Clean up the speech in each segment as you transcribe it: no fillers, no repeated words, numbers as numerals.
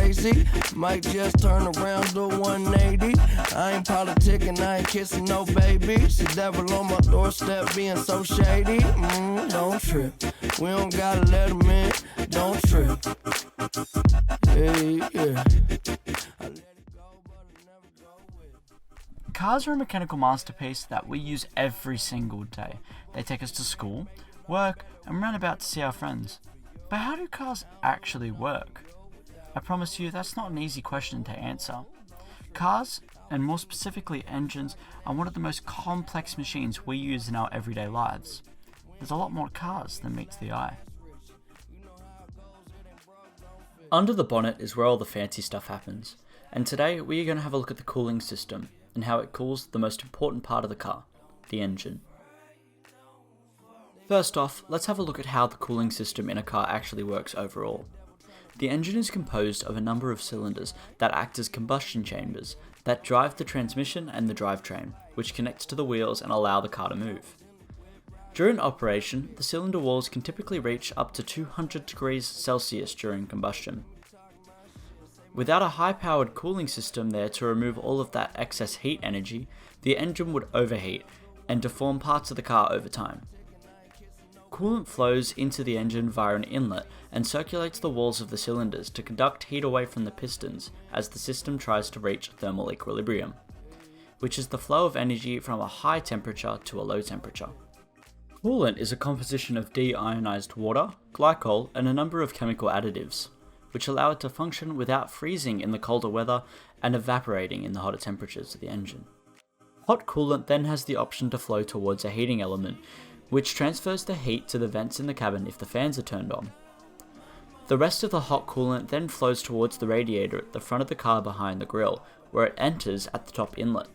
crazy. Might just turn around to 180. I ain't politicking, I ain't kissing no baby. See devil on my doorstep being so shady. Don't trip, we don't gotta let him in. Don't trip. Hey, yeah. I let it go, but I never go with it. Cars are a mechanical masterpiece that we use every single day. They take us to school, work, and run about to see our friends. But how do cars actually work? I promise you that's not an easy question to answer. Cars, and more specifically engines, are one of the most complex machines we use in our everyday lives. There's a lot more cars than meets the eye. Under the bonnet is where all the fancy stuff happens, and today we are going to have a look at the cooling system and how it cools the most important part of the car, the engine. First off, let's have a look at how the cooling system in a car actually works overall. The engine is composed of a number of cylinders that act as combustion chambers that drive the transmission and the drivetrain, which connects to the wheels and allow the car to move. During operation, the cylinder walls can typically reach up to 200 degrees Celsius during combustion. Without a high-powered cooling system there to remove all of that excess heat energy, the engine would overheat and deform parts of the car over time. Coolant flows into the engine via an inlet and circulates the walls of the cylinders to conduct heat away from the pistons as the system tries to reach thermal equilibrium, which is the flow of energy from a high temperature to a low temperature. Coolant is a composition of deionized water, glycol, and a number of chemical additives, which allow it to function without freezing in the colder weather and evaporating in the hotter temperatures of the engine. Hot coolant then has the option to flow towards a heating element, which transfers the heat to the vents in the cabin if the fans are turned on. The rest of the hot coolant then flows towards the radiator at the front of the car behind the grille, where it enters at the top inlet.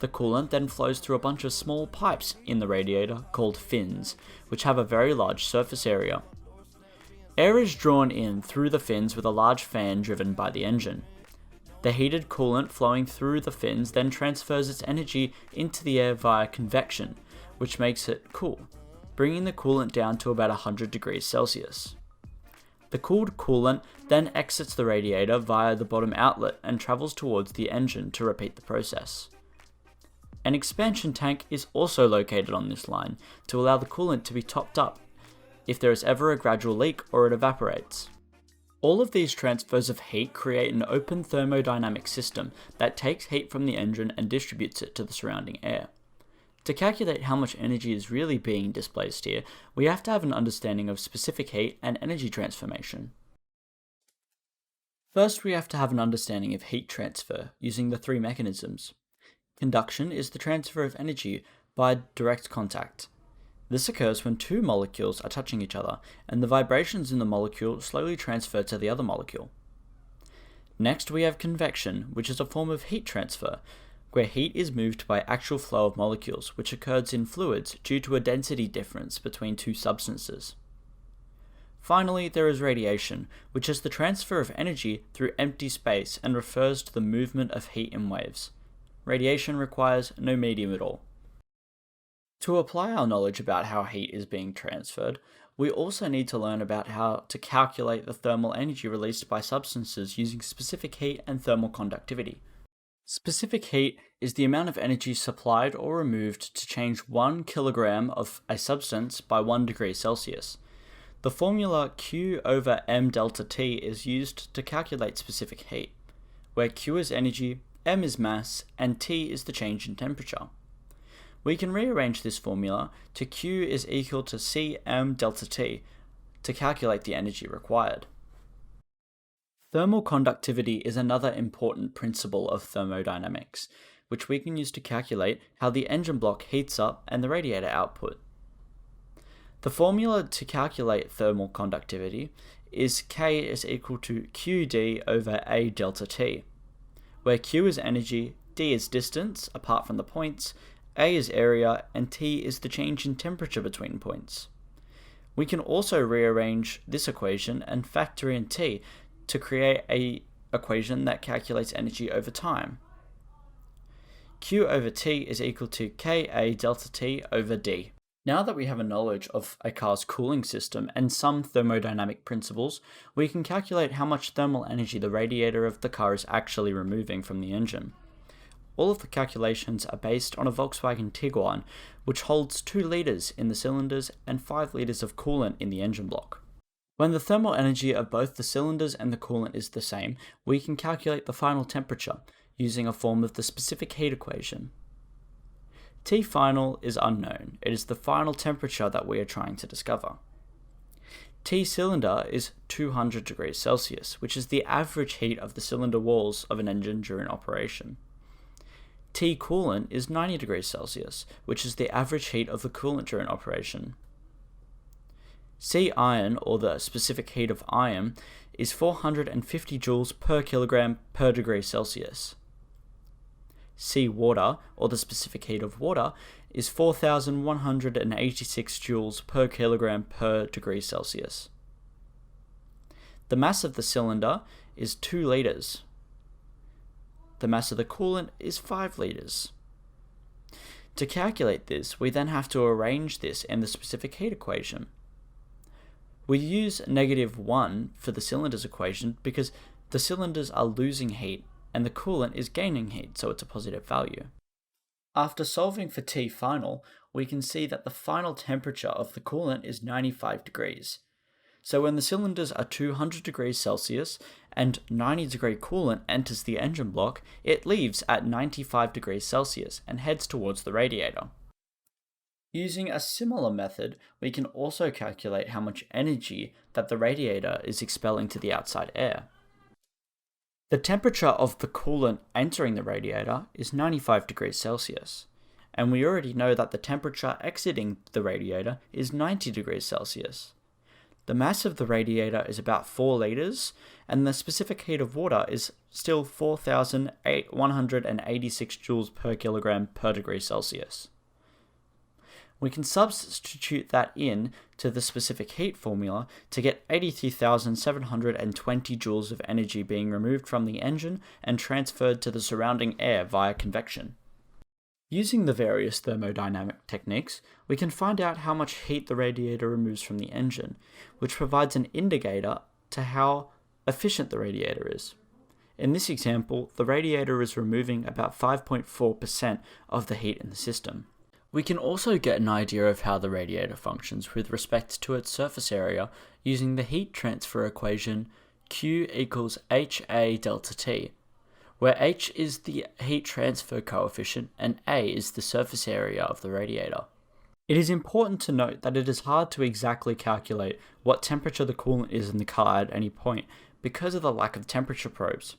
The coolant then flows through a bunch of small pipes in the radiator called fins, which have a very large surface area. Air is drawn in through the fins with a large fan driven by the engine. The heated coolant flowing through the fins then transfers its energy into the air via convection, which makes it cool, bringing the coolant down to about 100 degrees Celsius. The cooled coolant then exits the radiator via the bottom outlet and travels towards the engine to repeat the process. An expansion tank is also located on this line to allow the coolant to be topped up if there is ever a gradual leak or it evaporates. All of these transfers of heat create an open thermodynamic system that takes heat from the engine and distributes it to the surrounding air. To calculate how much energy is really being displaced here, we have to have an understanding of specific heat and energy transformation. First, we have to have an understanding of heat transfer using the three mechanisms. Conduction is the transfer of energy by direct contact. This occurs when two molecules are touching each other, and the vibrations in the molecule slowly transfer to the other molecule. Next, we have convection, which is a form of heat transfer, where heat is moved by actual flow of molecules, which occurs in fluids due to a density difference between two substances. Finally, there is radiation, which is the transfer of energy through empty space and refers to the movement of heat in waves. Radiation requires no medium at all. To apply our knowledge about how heat is being transferred, we also need to learn about how to calculate the thermal energy released by substances using specific heat and thermal conductivity. Specific heat is the amount of energy supplied or removed to change 1 kilogram of a substance by 1 degree Celsius. The formula Q over m delta T is used to calculate specific heat, where Q is energy, m is mass, and T is the change in temperature. We can rearrange this formula to Q is equal to Cm delta T to calculate the energy required. Thermal conductivity is another important principle of thermodynamics, which we can use to calculate how the engine block heats up and the radiator output. The formula to calculate thermal conductivity is K is equal to QD over A delta T, where Q is energy, D is distance apart from the points, A is area, and T is the change in temperature between points. We can also rearrange this equation and factor in T to create an equation that calculates energy over time. Q over T is equal to Ka delta T over D. Now that we have a knowledge of a car's cooling system and some thermodynamic principles, we can calculate how much thermal energy the radiator of the car is actually removing from the engine. All of the calculations are based on a Volkswagen Tiguan, which holds 2 litres in the cylinders and 5 litres of coolant in the engine block. When the thermal energy of both the cylinders and the coolant is the same, we can calculate the final temperature using a form of the specific heat equation. T final is unknown. It is the final temperature that we are trying to discover. T cylinder is 200 degrees Celsius, which is the average heat of the cylinder walls of an engine during operation. T coolant is 90 degrees Celsius, which is the average heat of the coolant during operation. C iron, or the specific heat of iron, is 450 joules per kilogram per degree Celsius. C water, or the specific heat of water, is 4,186 joules per kilogram per degree Celsius. The mass of the cylinder is 2 litres. The mass of the coolant is 5 litres. To calculate this, we then have to arrange this in the specific heat equation. We use -1 for the cylinders equation because the cylinders are losing heat and the coolant is gaining heat, so it's a positive value. After solving for T final, we can see that the final temperature of the coolant is 95 degrees. So when the cylinders are 200 degrees Celsius and 90 degree coolant enters the engine block, it leaves at 95 degrees Celsius and heads towards the radiator. Using a similar method, we can also calculate how much energy that the radiator is expelling to the outside air. The temperature of the coolant entering the radiator is 95 degrees Celsius, and we already know that the temperature exiting the radiator is 90 degrees Celsius. The mass of the radiator is about 4 litres, and the specific heat of water is still 4,186 joules per kilogram per degree Celsius. We can substitute that in to the specific heat formula to get 83,720 joules of energy being removed from the engine and transferred to the surrounding air via convection. Using the various thermodynamic techniques, we can find out how much heat the radiator removes from the engine, which provides an indicator to how efficient the radiator is. In this example, the radiator is removing about 5.4% of the heat in the system. We can also get an idea of how the radiator functions with respect to its surface area using the heat transfer equation Q equals HA delta T, where H is the heat transfer coefficient and A is the surface area of the radiator. It is important to note that it is hard to exactly calculate what temperature the coolant is in the car at any point because of the lack of temperature probes.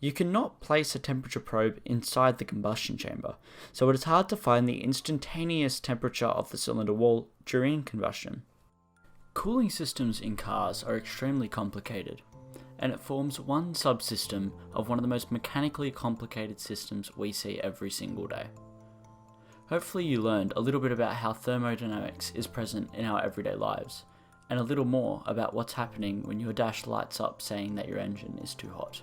You cannot place a temperature probe inside the combustion chamber, so it is hard to find the instantaneous temperature of the cylinder wall during combustion. Cooling systems in cars are extremely complicated, and it forms one subsystem of one of the most mechanically complicated systems we see every single day. Hopefully you learned a little bit about how thermodynamics is present in our everyday lives, and a little more about what's happening when your dash lights up saying that your engine is too hot.